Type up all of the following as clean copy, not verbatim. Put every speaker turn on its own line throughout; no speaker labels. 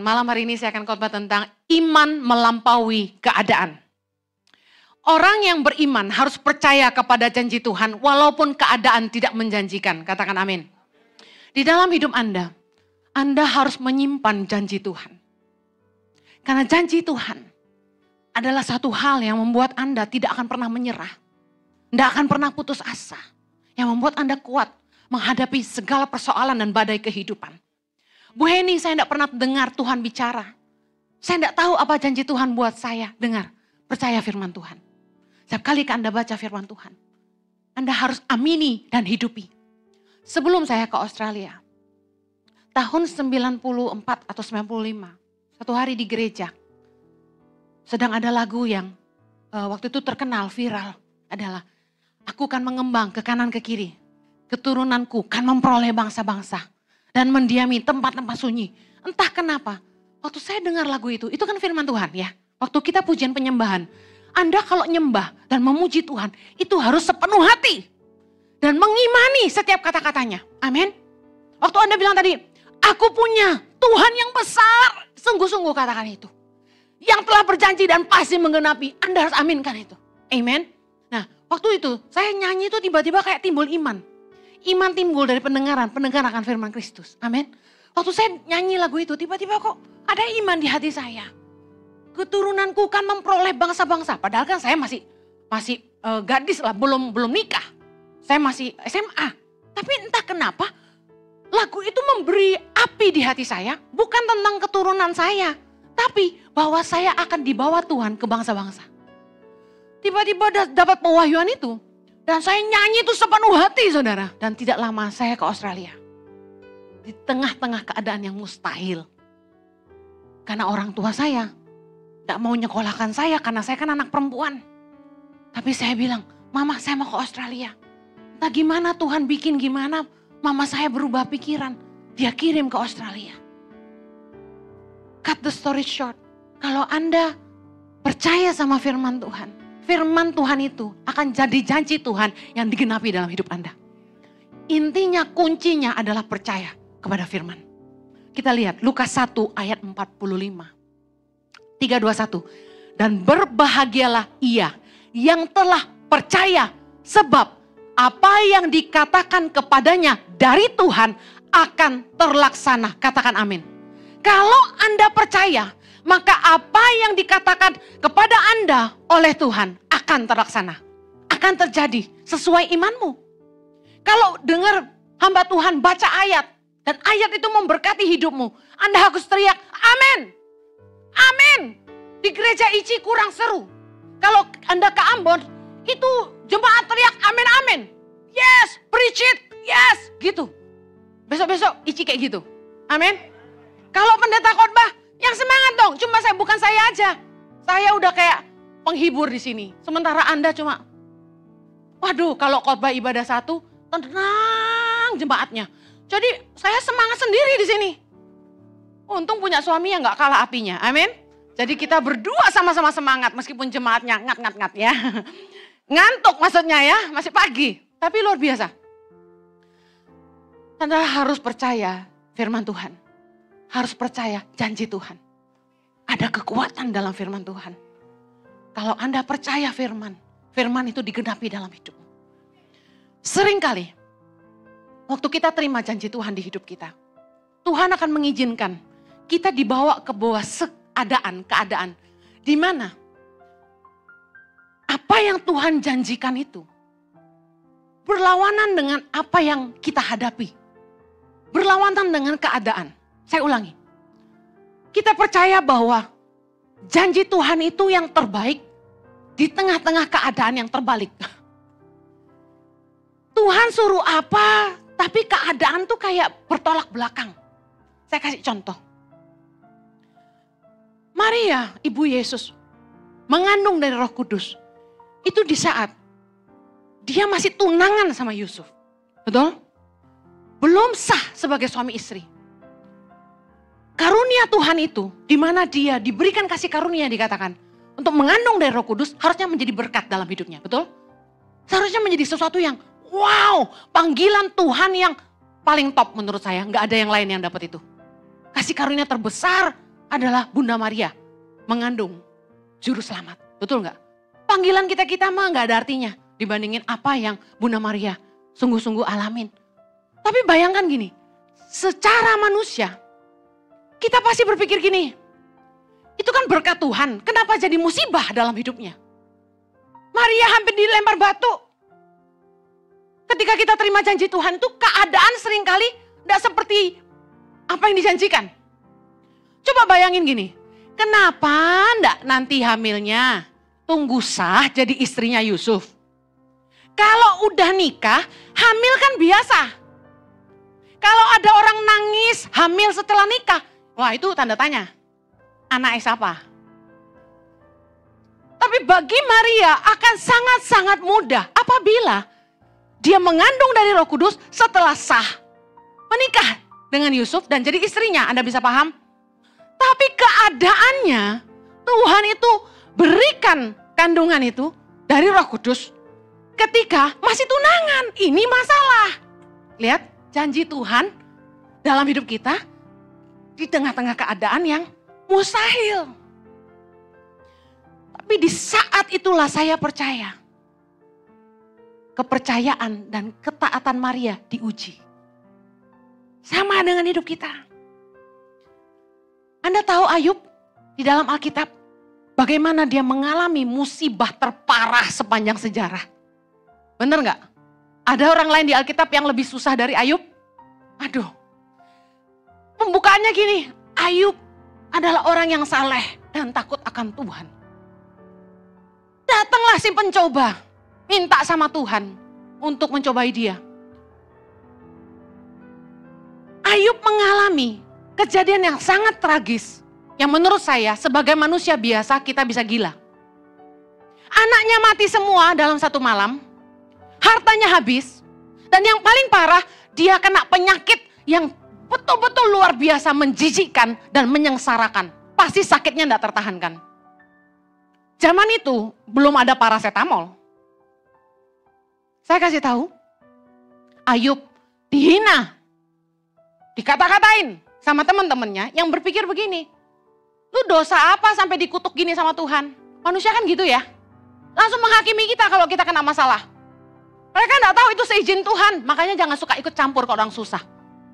malam hari ini saya akan khotbah tentang iman melampaui keadaan. Orang yang beriman harus percaya kepada janji Tuhan walaupun keadaan tidak menjanjikan. Katakan amin. Di dalam hidup Anda harus menyimpan janji Tuhan. Karena janji Tuhan adalah satu hal yang membuat Anda tidak akan pernah menyerah. Tidak akan pernah putus asa. Yang membuat Anda kuat menghadapi segala persoalan dan badai kehidupan. Bu Heni, saya tidak pernah dengar Tuhan bicara. Saya tidak tahu apa janji Tuhan buat saya. Dengar, percaya firman Tuhan. Setiap kali Anda baca firman Tuhan, Anda harus amini dan hidupi. Sebelum saya ke Australia, tahun 94 atau 95, satu hari di gereja, sedang ada lagu yang waktu itu terkenal, viral, adalah aku kan mengembang ke kanan ke kiri, keturunanku kan memperoleh bangsa-bangsa dan mendiami tempat-tempat sunyi. Entah kenapa, waktu saya dengar lagu itu kan firman Tuhan ya. Waktu kita pujian penyembahan, Anda kalau nyembah dan memuji Tuhan, itu harus sepenuh hati. Dan mengimani setiap kata-katanya. Amin. Waktu Anda bilang tadi, aku punya Tuhan yang besar. Sungguh-sungguh katakan itu. Yang telah berjanji dan pasti menggenapi. Anda harus aminkan itu. Amin. Nah, waktu itu saya nyanyi itu tiba-tiba kayak timbul iman. Iman timbul dari pendengaran akan firman Kristus. Amin. Waktu saya nyanyi lagu itu, tiba-tiba kok ada iman di hati saya. Keturunanku kan memperoleh bangsa-bangsa. Padahal kan saya masih gadis lah, belum nikah. Saya masih SMA. Tapi entah kenapa lagu itu memberi api di hati saya. Bukan tentang keturunan saya. Tapi bahwa saya akan dibawa Tuhan ke bangsa-bangsa. Tiba-tiba dapat pewahyuan itu. Dan saya nyanyi itu sepenuh hati saudara. Dan tidak lama saya ke Australia. Di tengah-tengah keadaan yang mustahil. Karena orang tua saya tidak mau nyekolahkan saya karena saya kan anak perempuan. Tapi saya bilang, mama saya mau ke Australia. Entah gimana Tuhan bikin gimana, mama saya berubah pikiran. Dia kirim ke Australia. Cut the story short. Kalau Anda percaya sama firman Tuhan itu akan jadi janji Tuhan yang digenapi dalam hidup Anda. Intinya, kuncinya adalah percaya kepada firman. Kita lihat Lukas 1 ayat 45. 3:21. Dan berbahagialah ia yang telah percaya sebab apa yang dikatakan kepadanya dari Tuhan akan terlaksana. Katakan amin. Kalau Anda percaya, maka apa yang dikatakan kepada Anda oleh Tuhan akan terlaksana. Akan terjadi sesuai imanmu. Kalau dengar hamba Tuhan baca ayat dan ayat itu memberkati hidupmu, Anda harus teriak amin. Amin. Di gereja Ici kurang seru. Kalau Anda ke Ambon, itu jemaat teriak amin amin. Yes, preach it. Yes, gitu. Besok-besok Ici kayak gitu. Amin. Kalau pendeta khotbah, yang semangat dong. Cuma bukan saya aja. Saya udah kayak penghibur di sini. Sementara Anda cuma, waduh, kalau khotbah ibadah satu, tenang jemaatnya. Jadi saya semangat sendiri di sini. Untung punya suami yang gak kalah apinya. Amin. Jadi kita berdua sama-sama semangat meskipun jemaatnya ngat-ngat ya. Ngantuk maksudnya ya, masih pagi. Tapi luar biasa. Anda harus percaya firman Tuhan. Harus percaya janji Tuhan. Ada kekuatan dalam firman Tuhan. Kalau Anda percaya firman itu digenapi dalam hidup. Seringkali waktu kita terima janji Tuhan di hidup kita, Tuhan akan mengizinkan kita dibawa ke bawah keadaan di mana apa yang Tuhan janjikan itu berlawanan dengan apa yang kita hadapi. Berlawanan dengan keadaan. Saya ulangi. Kita percaya bahwa janji Tuhan itu yang terbaik di tengah-tengah keadaan yang terbalik. Tuhan suruh apa, tapi keadaan tuh kayak bertolak belakang. Saya kasih contoh. Maria, ibu Yesus, mengandung dari Roh Kudus. Itu di saat dia masih tunangan sama Yusuf. Betul? Belum sah sebagai suami istri. Karunia Tuhan itu, di mana dia diberikan kasih karunia dikatakan. Untuk mengandung dari Roh Kudus harusnya menjadi berkat dalam hidupnya. Betul? Seharusnya menjadi sesuatu yang wow, panggilan Tuhan yang paling top menurut saya. Nggak ada yang lain yang dapat itu. Kasih karunia terbesar adalah Bunda Maria mengandung juru selamat. Betul nggak? Panggilan kita mah nggak ada artinya dibandingin apa yang Bunda Maria sungguh-sungguh alamin. Tapi bayangkan gini, secara manusia kita pasti berpikir gini, itu kan berkat Tuhan, kenapa jadi musibah dalam hidupnya? Maria hampir dilempar batu. Ketika kita terima janji Tuhan itu keadaan seringkali tidak seperti apa yang dijanjikan. Coba bayangin gini, kenapa enggak nanti hamilnya tunggu sah jadi istrinya Yusuf? Kalau udah nikah, hamil kan biasa. Kalau ada orang nangis hamil setelah nikah, wah itu tanda tanya. Anak siapa? Tapi bagi Maria akan sangat-sangat mudah apabila dia mengandung dari Roh Kudus setelah sah menikah dengan Yusuf dan jadi istrinya. Anda bisa paham? Tapi keadaannya Tuhan itu berikan kandungan itu dari Roh Kudus ketika masih tunangan. Ini masalah. Lihat janji Tuhan dalam hidup kita di tengah-tengah keadaan yang mustahil. Tapi di saat itulah saya percaya kepercayaan dan ketaatan Maria diuji. Sama dengan hidup kita. Anda tahu Ayub di dalam Alkitab bagaimana dia mengalami musibah terparah sepanjang sejarah. Benar nggak? Ada orang lain di Alkitab yang lebih susah dari Ayub? Aduh. Pembukaannya gini, Ayub adalah orang yang saleh dan takut akan Tuhan. Datanglah si pencoba, minta sama Tuhan untuk mencobai dia. Ayub mengalami kejadian yang sangat tragis, yang menurut saya sebagai manusia biasa kita bisa gila. Anaknya mati semua dalam satu malam, hartanya habis, dan yang paling parah dia kena penyakit yang betul-betul luar biasa menjijikkan dan menyengsarakan. Pasti sakitnya tidak tertahankan. Zaman itu belum ada paracetamol. Saya kasih tahu, Ayub dihina, dikata-katain sama teman-temannya yang berpikir begini, lu dosa apa sampai dikutuk gini sama Tuhan? Manusia kan gitu ya, langsung menghakimi kita kalau kita kena masalah. Mereka enggak tahu itu seizin Tuhan, makanya jangan suka ikut campur ke orang susah.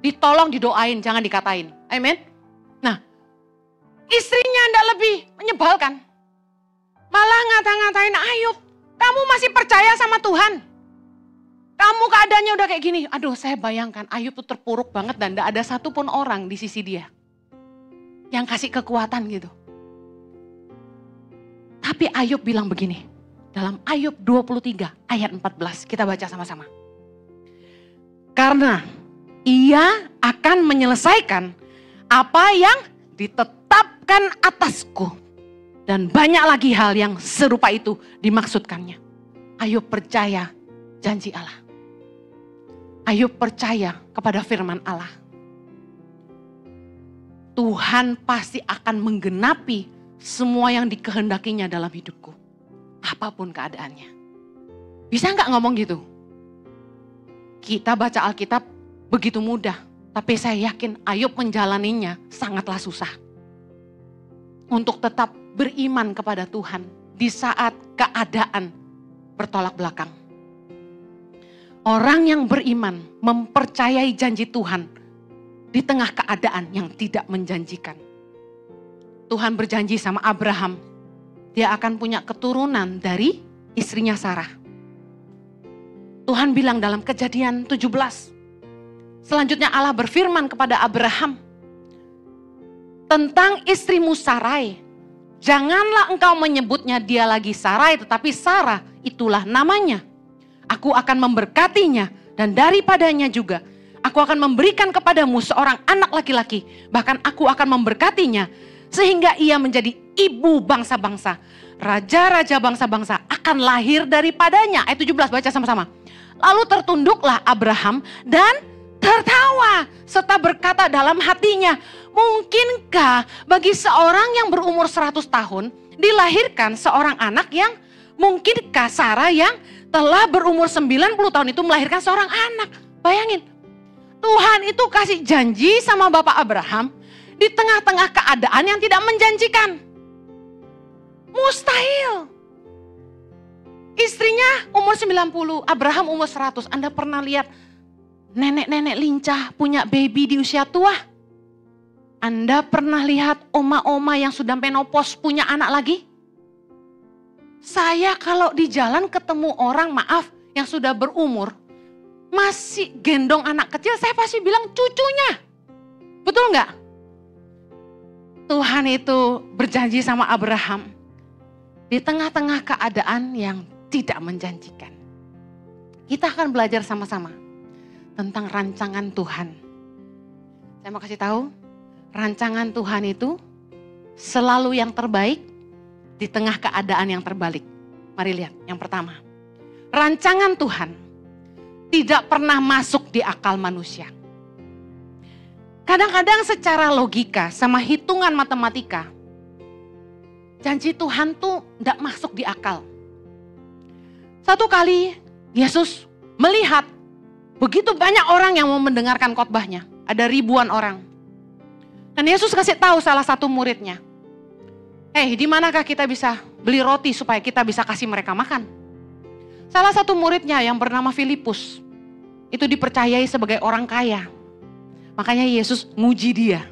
Ditolong, didoain, jangan dikatain. Amin. Nah, istrinya enggak lebih menyebalkan. Malah ngata-ngatain Ayub, kamu masih percaya sama Tuhan? Kamu keadaannya udah kayak gini. Aduh, saya bayangkan Ayub tuh terpuruk banget dan enggak ada satupun orang di sisi dia yang kasih kekuatan gitu. Tapi Ayub bilang begini, dalam Ayub 23 ayat 14, kita baca sama-sama. Karena ia akan menyelesaikan apa yang ditetapkan atasku. Dan banyak lagi hal yang serupa itu dimaksudkannya. Ayub percaya janji Allah. Ayub percaya kepada firman Allah. Tuhan pasti akan menggenapi semua yang dikehendakinya dalam hidupku. Apapun keadaannya. Bisa nggak ngomong gitu? Kita baca Alkitab begitu mudah. Tapi saya yakin Ayub menjalaninya sangatlah susah. Untuk tetap beriman kepada Tuhan di saat keadaan bertolak belakang. Orang yang beriman mempercayai janji Tuhan di tengah keadaan yang tidak menjanjikan. Tuhan berjanji sama Abraham, dia akan punya keturunan dari istrinya Sarah. Tuhan bilang dalam Kejadian 17. Selanjutnya Allah berfirman kepada Abraham, tentang istrimu Sarai, janganlah engkau menyebutnya dia lagi Sarai, tetapi Sarah itulah namanya. Aku akan memberkatinya dan daripadanya juga aku akan memberikan kepadamu seorang anak laki-laki. Bahkan aku akan memberkatinya sehingga ia menjadi ibu bangsa-bangsa. Raja-raja bangsa-bangsa akan lahir daripadanya. Ayat 17 baca sama-sama. Lalu tertunduklah Abraham dan tertawa serta berkata dalam hatinya, mungkinkah bagi seorang yang berumur 100 tahun dilahirkan seorang anak yang mungkinkah Sarah yang telah berumur 90 tahun itu melahirkan seorang anak. Bayangin, Tuhan itu kasih janji sama Bapak Abraham, di tengah-tengah keadaan yang tidak menjanjikan. Mustahil. Istrinya umur 90, Abraham umur 100. Anda pernah lihat nenek-nenek lincah punya baby di usia tua? Anda pernah lihat oma-oma yang sudah menopause punya anak lagi? Saya kalau di jalan ketemu orang, maaf, yang sudah berumur, masih gendong anak kecil, saya pasti bilang cucunya. Betul nggak? Tuhan itu berjanji sama Abraham di tengah-tengah keadaan yang tidak menjanjikan. Kita akan belajar sama-sama tentang rancangan Tuhan. Saya mau kasih tahu, rancangan Tuhan itu selalu yang terbaik di tengah keadaan yang terbalik. Mari lihat, yang pertama. Rancangan Tuhan tidak pernah masuk di akal manusia. Kadang-kadang secara logika sama hitungan matematika, janji Tuhan tuh tidak masuk di akal. Satu kali Yesus melihat begitu banyak orang yang mau mendengarkan khotbahnya. Ada ribuan orang. Dan Yesus kasih tahu salah satu muridnya, di manakah kita bisa beli roti supaya kita bisa kasih mereka makan? Salah satu muridnya yang bernama Filipus, itu dipercayai sebagai orang kaya. Makanya Yesus nguji dia.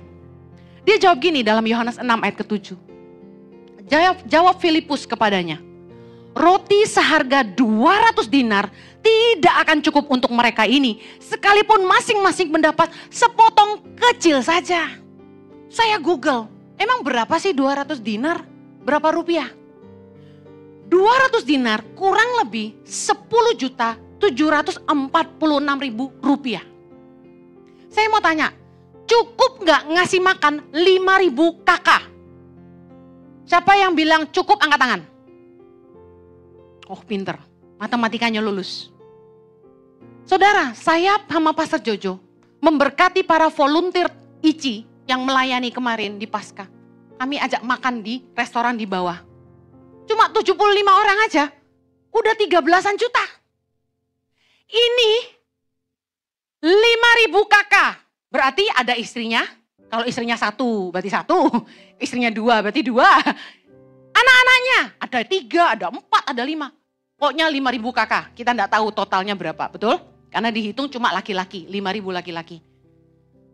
Dia jawab gini dalam Yohanes 6 ayat ke-7. Jawab Filipus kepadanya, roti seharga 200 dinar tidak akan cukup untuk mereka ini, sekalipun masing-masing mendapat sepotong kecil saja. Saya Google, emang berapa sih 200 dinar? Berapa rupiah? 200 dinar kurang lebih 10.746.000 rupiah. Saya mau tanya, cukup nggak ngasih makan 5.000 kakak? Siapa yang bilang cukup angkat tangan? Oh pinter, matematikanya lulus. Saudara, saya sama Pastor Jojo memberkati para volunteer ICI yang melayani kemarin di Paskah. Kami ajak makan di restoran di bawah. Cuma 75 orang aja, udah 13-an juta. Ini 5.000 kakak, berarti ada istrinya. Kalau istrinya 1 berarti 1, istrinya 2 berarti 2. Anak-anaknya ada 3, ada 4, ada 5. Pokoknya 5.000 kakak, kita enggak tahu totalnya berapa, betul? Karena dihitung cuma laki-laki, 5.000 laki-laki.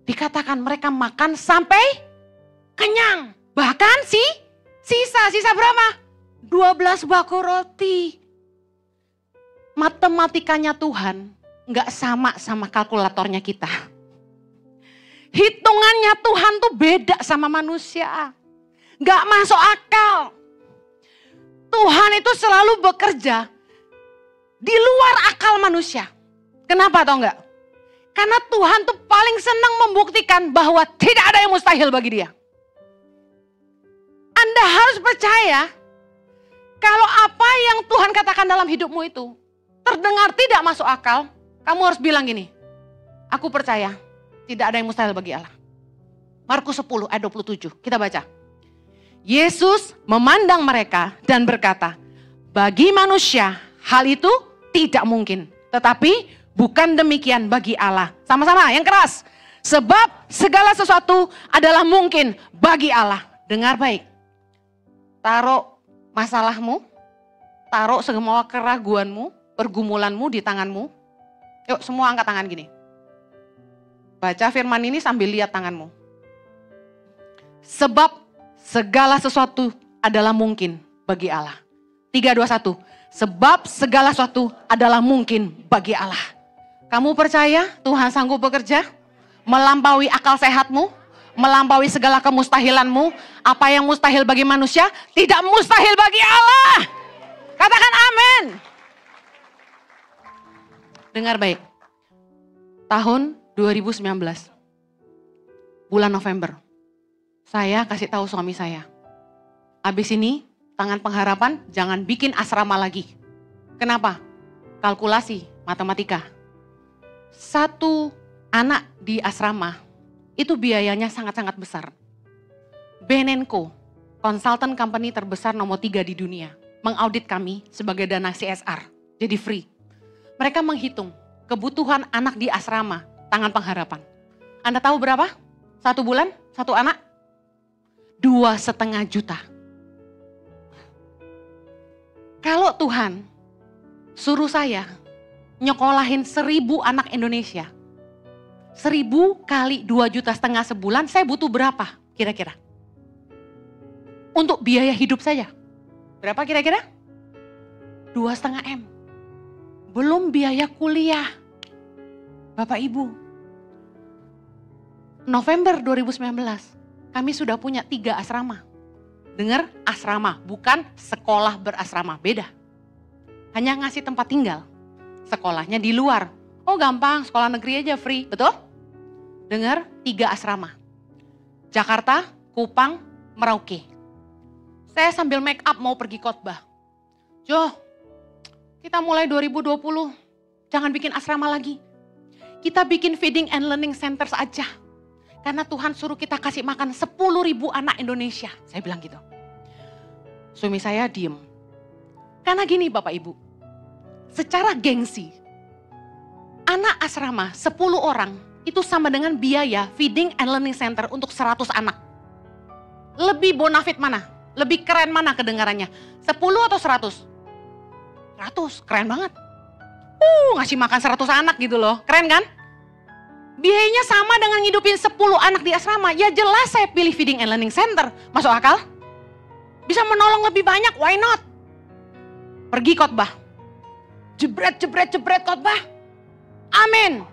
Dikatakan mereka makan sampai kenyang. Bahkan sisa berapa? 12 bako roti. Matematikanya Tuhan nggak sama kalkulatornya kita. Hitungannya Tuhan tuh beda sama manusia. Nggak masuk akal. Tuhan itu selalu bekerja di luar akal manusia. Kenapa tau nggak? Karena Tuhan tuh paling senang membuktikan bahwa tidak ada yang mustahil bagi dia. Anda harus percaya kalau apa yang Tuhan katakan dalam hidupmu itu terdengar tidak masuk akal, kamu harus bilang gini, aku percaya tidak ada yang mustahil bagi Allah. Markus 10 ayat 27, kita baca. Yesus memandang mereka dan berkata, bagi manusia hal itu tidak mungkin, tetapi bukan demikian bagi Allah. Sama-sama yang keras. Sebab segala sesuatu adalah mungkin bagi Allah. Dengar baik. Taruh masalahmu, taruh semua keraguanmu, pergumulanmu di tanganmu. Yuk semua angkat tangan gini. Baca firman ini sambil lihat tanganmu. Sebab segala sesuatu adalah mungkin bagi Allah. 3, 2, 1. Sebab segala sesuatu adalah mungkin bagi Allah. Kamu percaya Tuhan sanggup bekerja? Melampaui akal sehatmu? Melampaui segala kemustahilanmu? Apa yang mustahil bagi manusia, tidak mustahil bagi Allah. Katakan amin. Dengar baik. Tahun 2019, bulan November, saya kasih tahu suami saya, abis ini tangan pengharapan jangan bikin asrama lagi. Kenapa? Kalkulasi, matematika. 1 anak di asrama itu biayanya sangat-sangat besar. Benenco, konsultan company terbesar nomor 3 di dunia, mengaudit kami sebagai dana CSR, jadi free. Mereka menghitung kebutuhan anak di asrama, tangan pengharapan. Anda tahu berapa? 1 bulan, 1 anak, 2,5 juta. Kalau Tuhan suruh saya nyekolahin 1.000 anak Indonesia, 1.000 kali 2,5 juta sebulan, saya butuh berapa kira-kira? Untuk biaya hidup saya. Berapa kira-kira? 2,5 M. Belum biaya kuliah. Bapak Ibu, November 2019, kami sudah punya 3 asrama. Dengar, asrama, bukan sekolah berasrama, beda. Hanya ngasih tempat tinggal. Sekolahnya di luar. Oh gampang, sekolah negeri aja free, betul? Dengar, 3 asrama. Jakarta, Kupang, Merauke. Saya sambil make up mau pergi khotbah. Jo, kita mulai 2020, jangan bikin asrama lagi. Kita bikin feeding and learning centers aja. Karena Tuhan suruh kita kasih makan 10.000 anak Indonesia. Saya bilang gitu. Suami saya diem. Karena gini Bapak Ibu, secara gengsi, anak asrama 10 orang itu sama dengan biaya feeding and learning center untuk 100 anak. Lebih bonafit mana? Lebih keren mana kedengarannya? 10 atau 100? 100, keren banget. Ngasih makan 100 anak gitu loh, keren kan? Biayanya sama dengan ngidupin 10 anak di asrama. Ya jelas saya pilih feeding and learning center. Masuk akal? Bisa menolong lebih banyak, why not? Pergi khotbah. Jebret khotbah. Amin.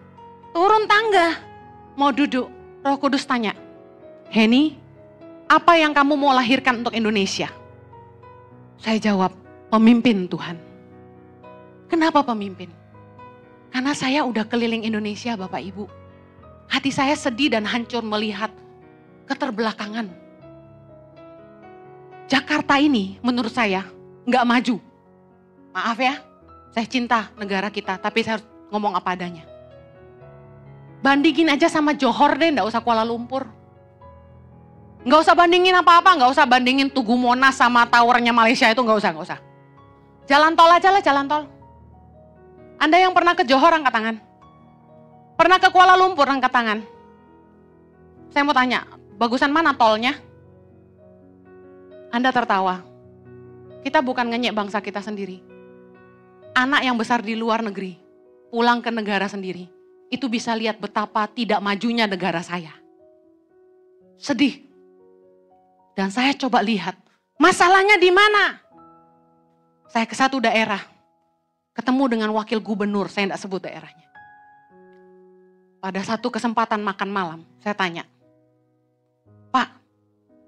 Turun tangga. Mau duduk. Roh Kudus tanya, Henny, apa yang kamu mau lahirkan untuk Indonesia? Saya jawab, pemimpin Tuhan. Kenapa pemimpin? Karena saya udah keliling Indonesia Bapak Ibu. Hati saya sedih dan hancur melihat keterbelakangan. Jakarta ini menurut saya nggak maju. Maaf ya, saya cinta negara kita, tapi saya harus ngomong apa adanya. Bandingin aja sama Johor deh, nggak usah Kuala Lumpur. Nggak usah bandingin apa-apa, nggak usah bandingin Tugu Monas sama towernya Malaysia itu, nggak usah. Jalan tol aja lah, jalan tol. Anda yang pernah ke Johor angkat tangan. Pernah ke Kuala Lumpur angkat tangan. Saya mau tanya, bagusan mana tolnya? Anda tertawa. Kita bukan ngenyek bangsa kita sendiri. Anak yang besar di luar negeri, pulang ke negara sendiri, itu bisa lihat betapa tidak majunya negara saya. Sedih. Dan saya coba lihat, masalahnya di mana? Saya ke satu daerah, ketemu dengan wakil gubernur, saya tidak sebut daerahnya. Pada satu kesempatan makan malam, saya tanya, Pak,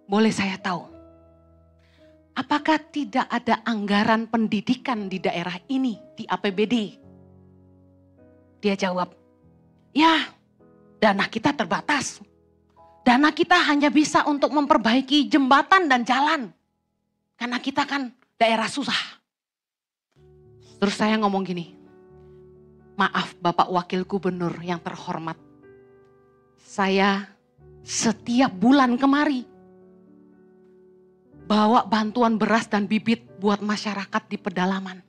boleh saya tahu, apakah tidak ada anggaran pendidikan di daerah ini, di APBD? Dia jawab, ya, dana kita terbatas. Dana kita hanya bisa untuk memperbaiki jembatan dan jalan. Karena kita kan daerah susah. Terus saya ngomong gini, maaf Bapak Wakil Gubernur yang terhormat. Saya setiap bulan kemari bawa bantuan beras dan bibit buat masyarakat di pedalaman.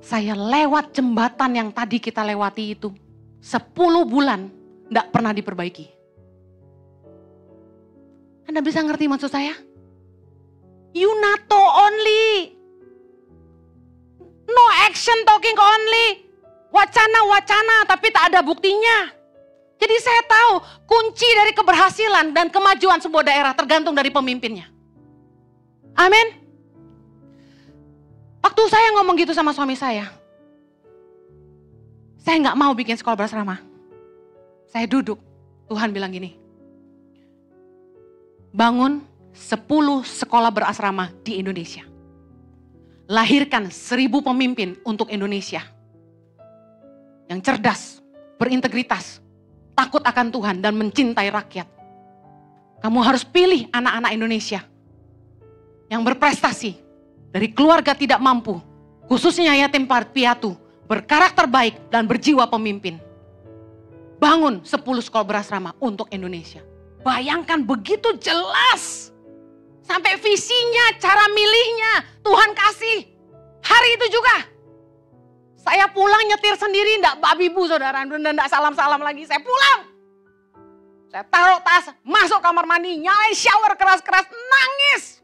Saya lewat jembatan yang tadi kita lewati itu 10 bulan tidak pernah diperbaiki. Anda bisa ngerti maksud saya? NATO only. No action talking only. Wacana-wacana tapi tak ada buktinya. Jadi saya tahu kunci dari keberhasilan dan kemajuan sebuah daerah tergantung dari pemimpinnya. Amin. Waktu saya ngomong gitu sama suami saya nggak mau bikin sekolah berasrama. Saya duduk, Tuhan bilang gini, bangun 10 sekolah berasrama di Indonesia. Lahirkan 1.000 pemimpin untuk Indonesia. Yang cerdas, berintegritas, takut akan Tuhan dan mencintai rakyat. Kamu harus pilih anak-anak Indonesia yang berprestasi, dari keluarga tidak mampu, khususnya yatim piatu, berkarakter baik dan berjiwa pemimpin. Bangun 10 sekolah berasrama untuk Indonesia. Bayangkan begitu jelas. Sampai visinya, cara milihnya, Tuhan kasih. Hari itu juga. Saya pulang nyetir sendiri, enggak babi bu saudara, enggak salam-salam lagi, saya pulang. Saya taruh tas, masuk kamar mandi, nyalain shower keras-keras, nangis.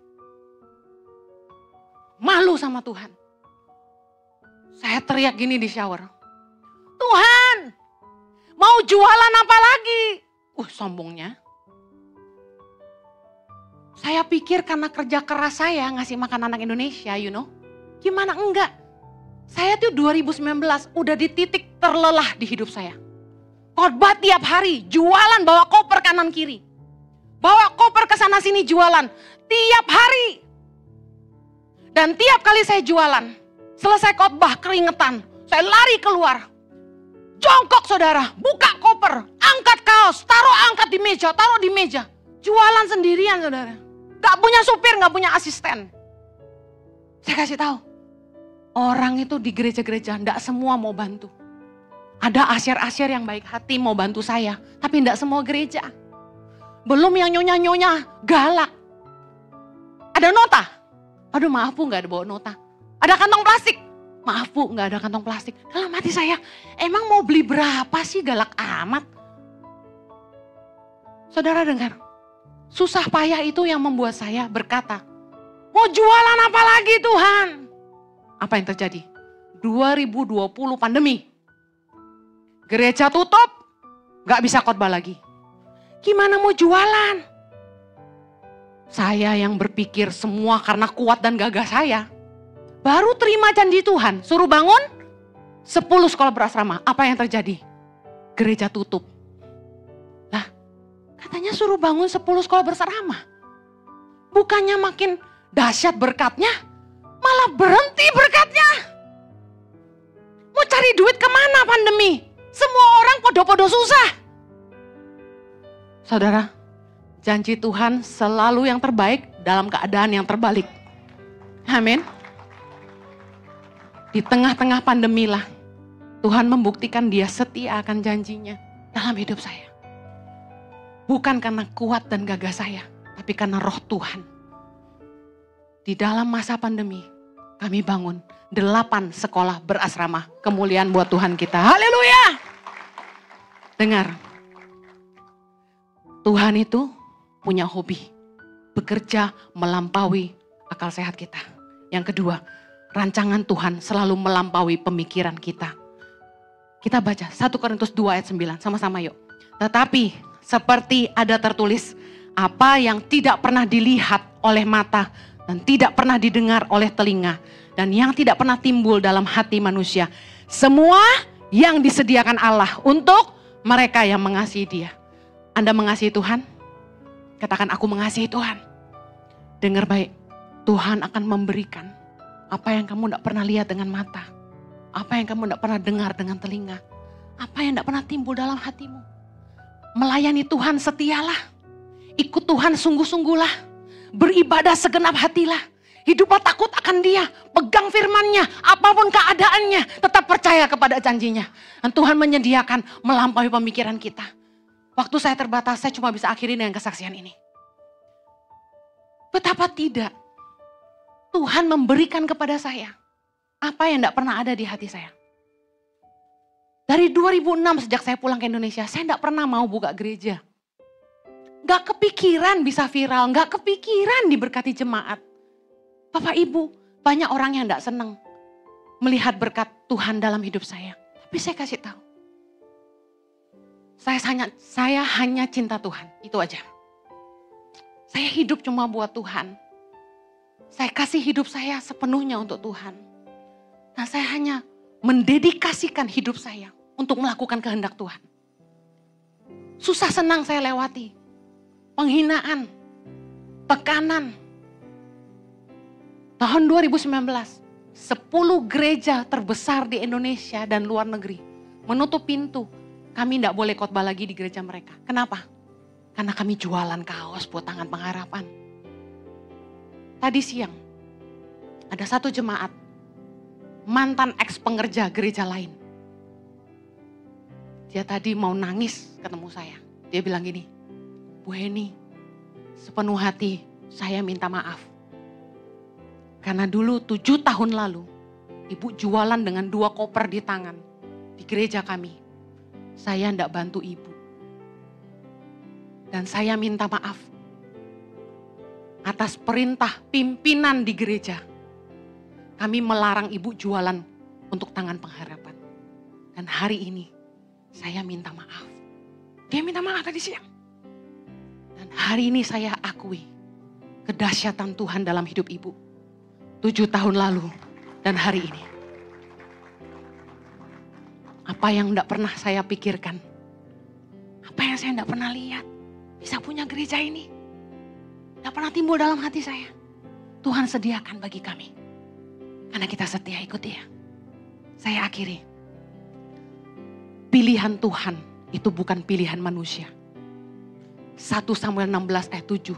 Malu sama Tuhan. Saya teriak gini di shower. Tuhan, mau jualan apa lagi? Sombongnya. Saya pikir karena kerja keras saya ngasih makan anak Indonesia, Gimana enggak? Saya tuh 2019 udah di titik terlelah di hidup saya. Khotbah tiap hari, jualan bawa koper kanan kiri. Bawa koper ke sana sini jualan. Tiap hari. Dan tiap kali saya jualan, selesai khotbah keringetan. Saya lari keluar. Jongkok saudara, buka koper, angkat kaos, angkat di meja, taruh di meja. Jualan sendirian saudara. Gak punya supir, gak punya asisten. Saya kasih tahu, orang itu di gereja-gereja gak semua mau bantu. Ada asyir-asyir yang baik hati mau bantu saya, tapi gak semua gereja. Belum yang nyonya-nyonya galak. Ada nota. Aduh maaf Bu, gak ada bawa nota. Ada kantong plastik. Maaf Bu, gak ada kantong plastik. Dalam hati saya, emang mau beli berapa sih galak amat? Saudara dengar, susah payah itu yang membuat saya berkata, mau jualan apa lagi Tuhan? Apa yang terjadi? 2020 pandemi. Gereja tutup, gak bisa khotbah lagi. Gimana mau jualan? Saya yang berpikir semua karena kuat dan gagah saya. Baru terima janji Tuhan, suruh bangun 10 sekolah berasrama. Apa yang terjadi? Gereja tutup. Lah, katanya suruh bangun 10 sekolah berasrama. Bukannya makin dahsyat berkatnya, malah berhenti berkatnya. Mau cari duit kemana pandemi? Semua orang podo-podo susah. Saudara, janji Tuhan selalu yang terbaik dalam keadaan yang terbalik. Amin. Di tengah-tengah pandemi lah, Tuhan membuktikan Dia setia akan janjinya dalam hidup saya. Bukan karena kuat dan gagah saya, tapi karena roh Tuhan. Di dalam masa pandemi, kami bangun 8 sekolah berasrama. Kemuliaan buat Tuhan kita. Haleluya! Dengar, Tuhan itu punya hobi. Bekerja melampaui akal sehat kita. Yang kedua, rancangan Tuhan selalu melampaui pemikiran kita. Kita baca 1 Korintus 2 ayat 9. Sama-sama yuk. Tetapi seperti ada tertulis, apa yang tidak pernah dilihat oleh mata dan tidak pernah didengar oleh telinga dan yang tidak pernah timbul dalam hati manusia, semua yang disediakan Allah untuk mereka yang mengasihi Dia. Anda mengasihi Tuhan? Katakan, aku mengasihi Tuhan. Dengar baik, Tuhan akan memberikan apa yang kamu tidak pernah lihat dengan mata, apa yang kamu tidak pernah dengar dengan telinga, apa yang tidak pernah timbul dalam hatimu. Melayani Tuhan setialah, ikut Tuhan sungguh-sungguhlah, beribadah segenap hatilah, hiduplah takut akan Dia, pegang firman-Nya, apapun keadaannya, tetap percaya kepada janjinya. Dan Tuhan menyediakan melampaui pemikiran kita. Waktu saya terbatas, saya cuma bisa akhiri dengan kesaksian ini. Betapa tidak Tuhan memberikan kepada saya apa yang tidak pernah ada di hati saya. Dari 2006 sejak saya pulang ke Indonesia, saya tidak pernah mau buka gereja. Gak kepikiran bisa viral, gak kepikiran diberkati jemaat. Bapak Ibu, banyak orang yang tidak senang melihat berkat Tuhan dalam hidup saya. Tapi saya kasih tahu, saya hanya cinta Tuhan, itu aja. Saya hidup cuma buat Tuhan. Saya kasih hidup saya sepenuhnya untuk Tuhan. Nah, saya hanya mendedikasikan hidup saya untuk melakukan kehendak Tuhan. Susah senang saya lewati. Penghinaan, tekanan. Tahun 2019, 10 gereja terbesar di Indonesia dan luar negeri menutup pintu. Kami tidak boleh khotbah lagi di gereja mereka. Kenapa? Karena kami jualan kaos buat Tangan Pengharapan. Tadi siang, ada satu jemaat, mantan ex pengerja gereja lain. Dia tadi mau nangis ketemu saya. Dia bilang gini, Bu Heni, sepenuh hati saya minta maaf. Karena dulu 7 tahun lalu, ibu jualan dengan 2 koper di tangan di gereja kami. Saya tidak bantu ibu. Dan saya minta maaf atas perintah pimpinan di gereja. Kami melarang ibu jualan untuk Tangan Pengharapan. Dan hari ini saya minta maaf. Dia minta maaf tadi siang. Dan hari ini saya akui kedahsyatan Tuhan dalam hidup ibu. 7 tahun lalu dan hari ini. Apa yang tidak pernah saya pikirkan. Apa yang saya tidak pernah lihat. Bisa punya gereja ini. Tidak pernah timbul dalam hati saya. Tuhan sediakan bagi kami. Karena kita setia ikut Dia. Saya akhiri. Pilihan Tuhan itu bukan pilihan manusia. 1 Samuel 16 ayat 7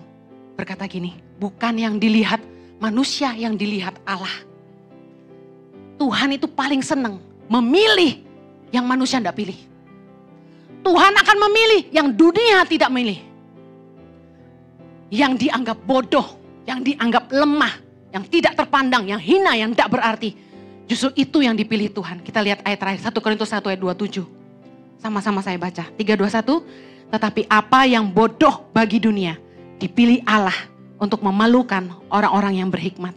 berkata gini. Bukan yang dilihat manusia, yang dilihat Allah. Tuhan itu paling senang memilih yang manusia tidak pilih. Tuhan akan memilih yang dunia tidak milih. Yang dianggap bodoh, yang dianggap lemah, yang tidak terpandang, yang hina, yang tidak berarti. Justru itu yang dipilih Tuhan. Kita lihat ayat terakhir, 1 Korintus 1 ayat 27. Sama-sama saya baca. 3, 2, 1. Tetapi apa yang bodoh bagi dunia, dipilih Allah untuk memalukan orang-orang yang berhikmat.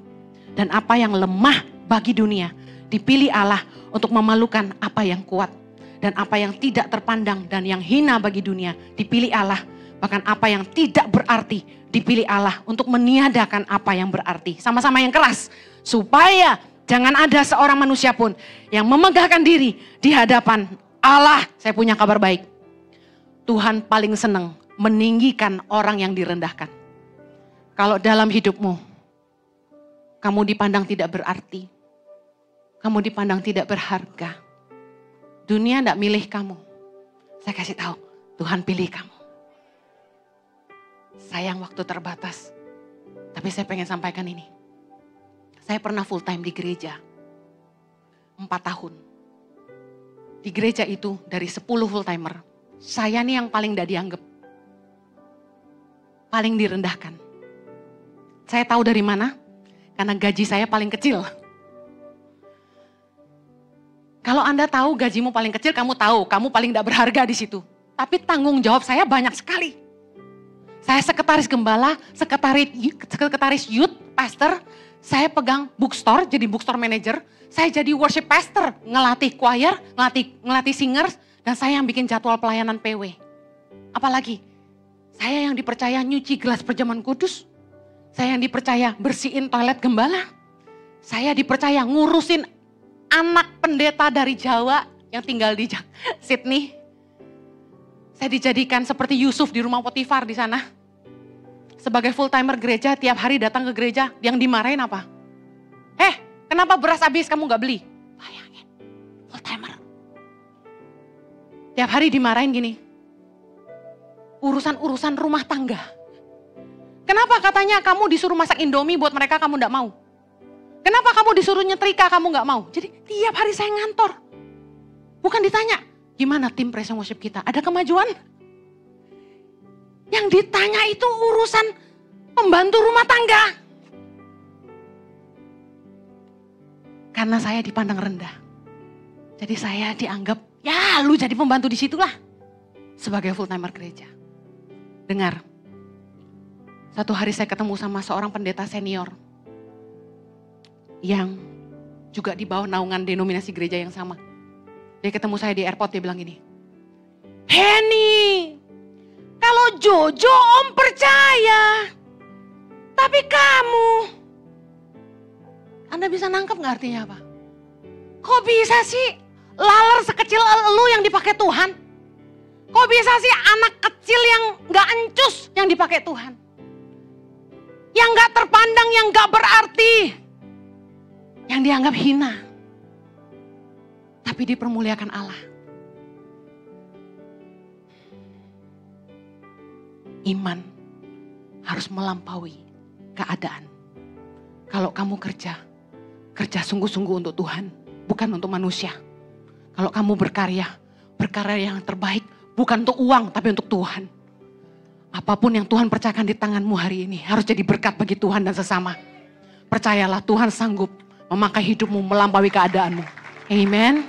Dan apa yang lemah bagi dunia, dipilih Allah untuk memalukan apa yang kuat. Dan apa yang tidak terpandang dan yang hina bagi dunia, dipilih Allah. Bahkan apa yang tidak berarti, dipilih Allah untuk meniadakan apa yang berarti. Sama-sama yang keras. Supaya jangan ada seorang manusia pun yang memegahkan diri di hadapan Allah. Saya punya kabar baik. Tuhan paling senang meninggikan orang yang direndahkan. Kalau dalam hidupmu, kamu dipandang tidak berarti. Kamu dipandang tidak berharga. Dunia tidak milih kamu. Saya kasih tahu, Tuhan pilih kamu. Sayang waktu terbatas. Tapi saya pengen sampaikan ini. Saya pernah full time di gereja. 4 tahun. Di gereja itu dari 10 full timer. Saya nih yang paling tidak dianggap. Paling direndahkan. Saya tahu dari mana? Karena gaji saya paling kecil. Kalau Anda tahu gajimu paling kecil, kamu tahu, kamu paling tidak berharga di situ. Tapi tanggung jawab saya banyak sekali. Saya sekretaris gembala, sekretaris youth, pastor. Saya pegang bookstore, jadi bookstore manager. Saya jadi worship pastor, ngelatih choir, ngelatih singers. Dan saya yang bikin jadwal pelayanan PW. Apalagi, saya yang dipercaya nyuci gelas perjamuan kudus. Saya yang dipercaya bersihin toilet gembala. Saya dipercaya ngurusin anak pendeta dari Jawa yang tinggal di Sydney. Saya dijadikan seperti Yusuf di rumah Potifar di sana. Sebagai full timer gereja, tiap hari datang ke gereja, yang dimarahin apa? Kenapa beras habis kamu gak beli? Bayangin, full timer. Tiap hari dimarahin gini. Urusan-urusan rumah tangga. Kenapa katanya kamu disuruh masak Indomie buat mereka kamu gak mau? Kenapa kamu disuruh nyetrika kamu gak mau? Jadi tiap hari saya ngantor. Bukan ditanya, gimana tim praise and worship kita? Ada kemajuan? Yang ditanya itu urusan pembantu rumah tangga. Karena saya dipandang rendah. Jadi saya dianggap, ya lu jadi pembantu di situlah. Sebagai full timer gereja. Dengar, satu hari saya ketemu sama seorang pendeta senior. Yang juga di bawah naungan denominasi gereja yang sama. Dia ketemu saya di airport, dia bilang gini. Henny, kalau Jojo om percaya. Tapi kamu, Anda bisa nangkep gak artinya apa? Kok bisa sih laler sekecil lu yang dipakai Tuhan? Kok bisa sih anak kecil yang gak encus yang dipakai Tuhan? Yang gak terpandang, yang gak berarti. Yang dianggap hina. Tapi dipermuliakan Allah. Iman harus melampaui keadaan. Kalau kamu kerja sungguh-sungguh untuk Tuhan, bukan untuk manusia. Kalau kamu berkarya yang terbaik, bukan untuk uang, tapi untuk Tuhan. Apapun yang Tuhan percayakan di tanganmu hari ini, harus jadi berkat bagi Tuhan dan sesama. Percayalah Tuhan sanggup memakai hidupmu melampaui keadaanmu. Amen.